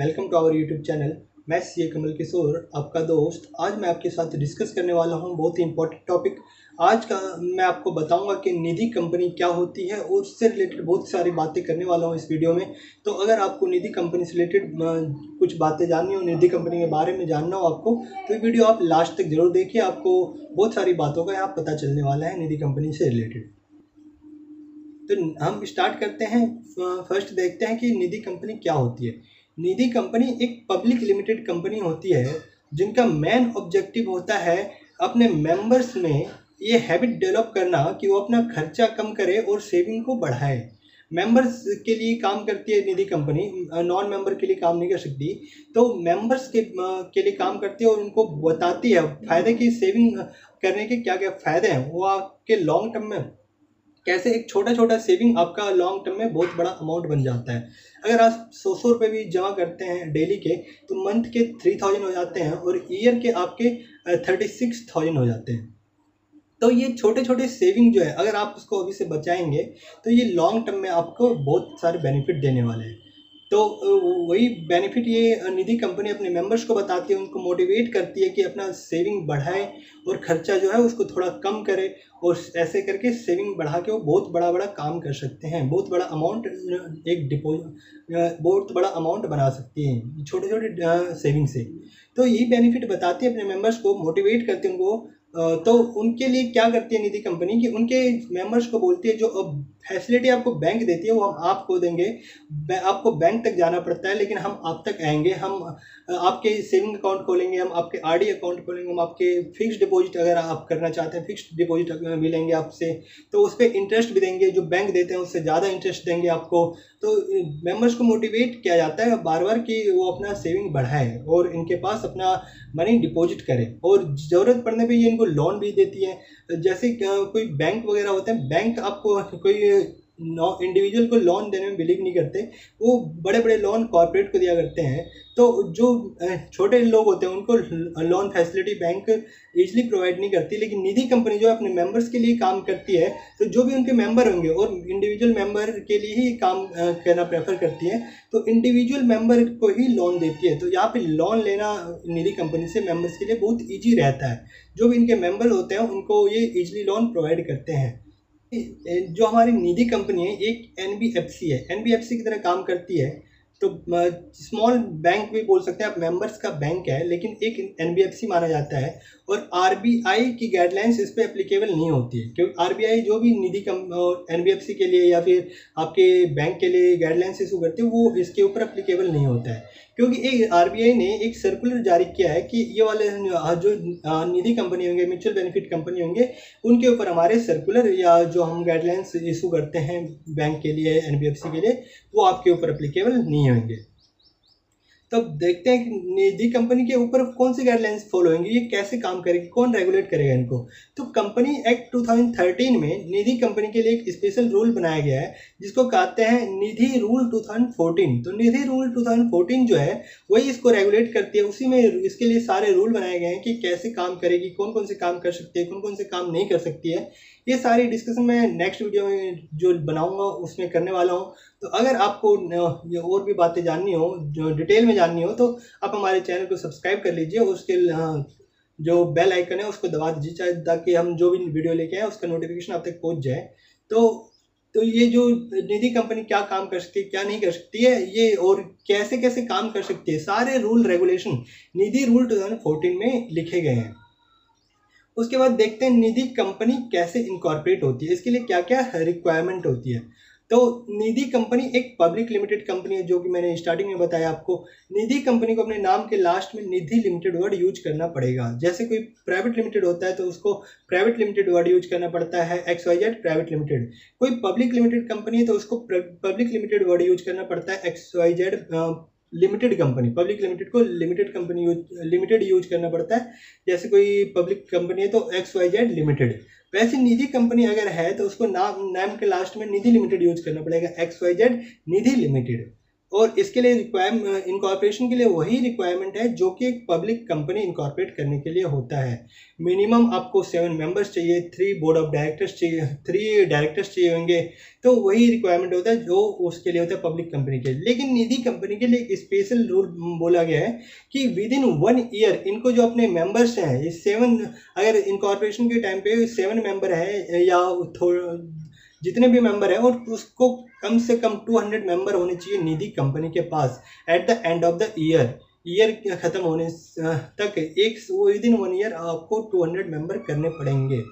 Welcome to our YouTube channel. मैं CA Kamal Kishore, आपका दोस्त। आज मैं आपके साथ डिस्कस करने वाला हूं बहुत ही इंपॉर्टेंट टॉपिक। आज का मैं आपको बताऊंगा कि निधि कंपनी क्या होती है और उससे रिलेटेड बहुत सारी बातें करने वाला हूं इस वीडियो में। तो अगर आपको निधि कंपनी से रिलेटेड कुछ बातें जाननी हो, निधि कंपनी के बारे में जानना हो आपको, तो ये वीडियो आप लास्ट तक जरूर देखिए। आपको बहुत सारी बातों का यहाँ पता चलने वाला है निधि कंपनी से रिलेटेड। तो हम स्टार्ट करते हैं। फर्स्ट देखते हैं कि निधि कंपनी क्या होती है। निधि कंपनी एक पब्लिक लिमिटेड कंपनी होती है जिनका मेन ऑब्जेक्टिव होता है अपने मेंबर्स में ये हैबिट डेवलप करना कि वो अपना खर्चा कम करे और सेविंग को बढ़ाए। मेंबर्स के लिए काम करती है निधि कंपनी, नॉन मेंबर के लिए काम नहीं कर सकती। तो मेंबर्स के लिए काम करती है और उनको बताती है फायदे की, सेविंग करने के क्या क्या फ़ायदे हैं, वो आपके लॉन्ग टर्म में कैसे एक छोटा छोटा सेविंग आपका लॉन्ग टर्म में बहुत बड़ा अमाउंट बन जाता है। अगर आप 100 रुपये भी जमा करते हैं डेली के, तो मंथ के 3000 हो जाते हैं और ईयर के आपके 36,000 हो जाते हैं। तो ये छोटे छोटे सेविंग जो है, अगर आप उसको अभी से बचाएंगे तो ये लॉन्ग टर्म में आपको बहुत सारे बेनिफिट देने वाले हैं। तो वही बेनिफिट ये निधि कंपनी अपने मेंबर्स को बताती है, उनको मोटिवेट करती है कि अपना सेविंग बढ़ाए और खर्चा जो है उसको थोड़ा कम करे। और ऐसे करके सेविंग बढ़ा के वो बहुत बड़ा बड़ा काम कर सकते हैं, बहुत बड़ा अमाउंट एक डिपॉजिट बहुत बड़ा अमाउंट बना सकती हैं छोटे छोटे सेविंग से। तो यही बेनिफिट बताती है अपने मेंबर्स को, मोटिवेट करती है उनको। तो उनके लिए क्या करती है निधि कंपनी कि उनके मेंबर्स को बोलती है जो अब फैसिलिटी आपको बैंक देती है वो हम आपको देंगे। आपको बैंक तक जाना पड़ता है लेकिन हम आप तक आएंगे। हम आपके सेविंग अकाउंट खोलेंगे, हम आपके आरडी अकाउंट खोलेंगे, हम आपके फिक्स्ड डिपॉजिट अगर आप करना चाहते हैं फिक्स्ड डिपॉजिट मिलेंगे आपसे, तो उस पर इंटरेस्ट भी देंगे, जो बैंक देते हैं उससे ज़्यादा इंटरेस्ट देंगे आपको। तो मेंबर्स को मोटिवेट किया जाता है बार बार कि वो अपना सेविंग बढ़ाएं और इनके पास अपना मनी डिपॉजिट करें। और ज़रूरत पड़ने पे ये इनको लोन भी देती है। जैसे कोई बैंक वगैरह होते हैं, बैंक आपको कोई इंडिविजुअल को लोन देने में बिलीव नहीं करते, वो बड़े बड़े लोन कॉर्पोरेट को दिया करते हैं। तो जो छोटे लोग होते हैं उनको loan facility bank easily provide नहीं करती, लेकिन निधि कंपनी जो अपने मेंबर्स के लिए काम करती है, तो जो भी उनके मेंबर होंगे और इंडिविजुअल मेंबर के लिए ही काम करना प्रेफर करती है, तो इंडिविजुअल मेंबर को ही लोन देती है। तो यहाँ पे लोन लेना निधि कंपनी से मेंबर्स के लिए बहुत ईजी रहता है। जो भी इनके मेंबर होते हैं उनको ये इजीली लोन प्रोवाइड करते हैं। जो हमारी निधि कंपनी है एक एनबीएफसी है, एनबीएफसी की तरह काम करती है। तो स्मॉल बैंक भी बोल सकते हैं आप, मेंबर्स का बैंक है लेकिन एक एनबीएफसी माना जाता है। और आरबीआई की गाइडलाइंस इस पे एप्लीकेबल नहीं होती है, क्योंकि आरबीआई जो भी निधि एनबीएफसी के लिए या फिर आपके बैंक के लिए गाइडलाइंस इशू करती है वो इसके ऊपर एप्लीकेबल नहीं होता है। क्योंकि एक आरबीआई ने एक सर्कुलर जारी किया है कि ये वाले जो निधि कंपनी होंगे, म्यूचुअल बेनिफिट कंपनी होंगे, उनके ऊपर हमारे सर्कुलर या जो हम गाइडलाइंस इशू करते हैं बैंक के लिए, एनबीएफसी के लिए, वो आपके ऊपर एप्लीकेबल नहीं होंगे। तब देखते हैं कि निधि कंपनी के ऊपर कौन सी गाइडलाइंस फॉलो होंगी, ये कैसे काम करेगी, कौन रेगुलेट करेगा इनको। तो कंपनी एक्ट 2013 में निधि कंपनी के लिए एक स्पेशल रूल बनाया गया है जिसको कहते हैं निधि रूल 2014। तो निधि रूल 2014 जो है वही इसको रेगुलेट करती है। उसी में इसके लिए सारे रूल बनाए गए हैं कि कैसे काम करेगी, कौन कौन से काम कर सकती है, कौन कौन से काम नहीं कर सकती है। ये सारी डिस्कशन मैं नेक्स्ट वीडियो में जो बनाऊंगा उसमें करने वाला हूँ। तो अगर आपको ये और भी बातें जाननी हो, जो डिटेल में जाननी हो, तो आप हमारे चैनल को सब्सक्राइब कर लीजिए। उसके जो बेल आइकन है उसको दबा दीजिए ताकि हम जो भी वीडियो लेके आए उसका नोटिफिकेशन आप तक पहुंच जाए। तो ये जो निधि कंपनी क्या काम कर सकती है, क्या नहीं कर सकती है, ये और कैसे कैसे काम कर सकती है, सारे रूल रेगुलेशन निधि रूल 2014 में लिखे गए हैं। उसके बाद देखते हैं निधि कंपनी कैसे इनकॉर्पोरेट होती है, इसके लिए क्या क्या रिक्वायरमेंट होती है। तो निधि कंपनी एक पब्लिक लिमिटेड कंपनी है, जो कि मैंने स्टार्टिंग में बताया आपको। निधि कंपनी को अपने नाम के लास्ट में निधि लिमिटेड वर्ड यूज करना पड़ेगा। जैसे कोई प्राइवेट लिमिटेड होता है तो उसको प्राइवेट लिमिटेड वर्ड यूज करना पड़ता है, XYZ प्राइवेट लिमिटेड। कोई पब्लिक लिमिटेड कंपनी है तो उसको पब्लिक लिमिटेड वर्ड यूज करना पड़ता है, XYZ limited company. Public limited को लिमिटेड यूज करना पड़ता है। जैसे कोई पब्लिक कंपनी है तो XYZ लिमिटेड। वैसे निधि कंपनी अगर है तो उसको नाम के लास्ट में निधि लिमिटेड यूज करना पड़ेगा, XYZ निधि लिमिटेड। और इसके लिए इनकॉर्पोरेशन के लिए वही रिक्वायरमेंट है जो कि एक पब्लिक कंपनी इनकॉर्पोरेट करने के लिए होता है। मिनिमम आपको 7 मेंबर्स चाहिए, 3 बोर्ड ऑफ डायरेक्टर्स चाहिए, 3 डायरेक्टर्स चाहिए होंगे, तो वही रिक्वायरमेंट होता है जो उसके लिए होता है पब्लिक कंपनी के लिए। लेकिन निधि कंपनी के लिए एक स्पेशल रूल बोला गया है कि विद इन 1 ईयर इनको जो अपने मेंबर्स हैं, ये 7, अगर इनकॉर्पोरेशन के टाइम पे 7 मेंबर है या जितने भी मेंबर है, और उसको कम से कम 200 मेंबर होने चाहिए निधि कंपनी के पास at the end of the year खत्म होने तक। एक विद इन 1 ईयर आपको 200 मेंबर करने पड़ेंगे।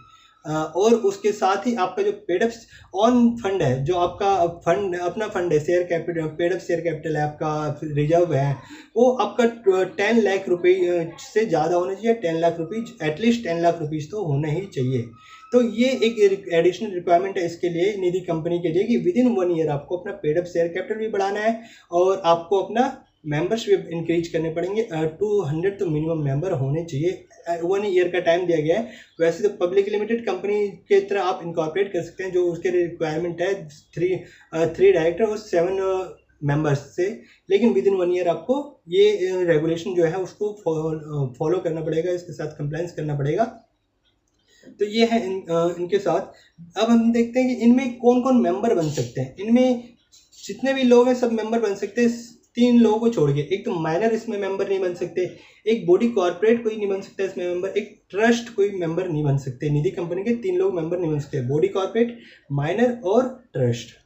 और उसके साथ ही आपका जो पेडअप ऑन फंड है, जो आपका फंड अपना फंड है, share capital, paid up share capital है आपका, रिजर्व है, वो आपका 10 लाख रुपये से ज़्यादा होना चाहिए। 10 lakh rupees, at least 10 lakh rupees तो होना ही चाहिए। तो ये एक एडिशनल रिक्वायरमेंट है इसके लिए, निधि कंपनी के लिए, कि विद इन 1 ईयर आपको अपना पेडअप शेयर कैपिटल भी बढ़ाना है और आपको अपना मेंबरशिप इंक्रीज करने पड़ेंगे। 200 तो मिनिमम मेंबर होने चाहिए। 1 ईयर का टाइम दिया गया है। वैसे तो पब्लिक लिमिटेड कंपनी के तरह आप इनकॉर्पोरेट कर सकते हैं, जो उसके रिक्वायरमेंट है 3 डायरेक्टर और 7 मेंबर्स से, लेकिन विद इन 1 ईयर आपको ये रेगुलेशन जो है उसको फॉलो करना पड़ेगा, इसके साथ कंप्लायंस करना पड़ेगा। तो ये है इनके साथ। अब हम देखते हैं कि इनमें कौन कौन मेंबर बन सकते हैं। इनमें जितने भी लोग हैं सब मेंबर बन सकते हैं, 3 लोगों को छोड़ के। एक तो माइनर इसमें मेंबर नहीं बन सकते, एक बॉडी कॉर्पोरेट कोई नहीं बन सकता इसमें मेंबर, एक ट्रस्ट कोई मेंबर नहीं बन सकते। निधि कंपनी के 3 लोग मेंबर नहीं बन सकते, बॉडी कॉर्पोरेट, माइनर और ट्रस्ट।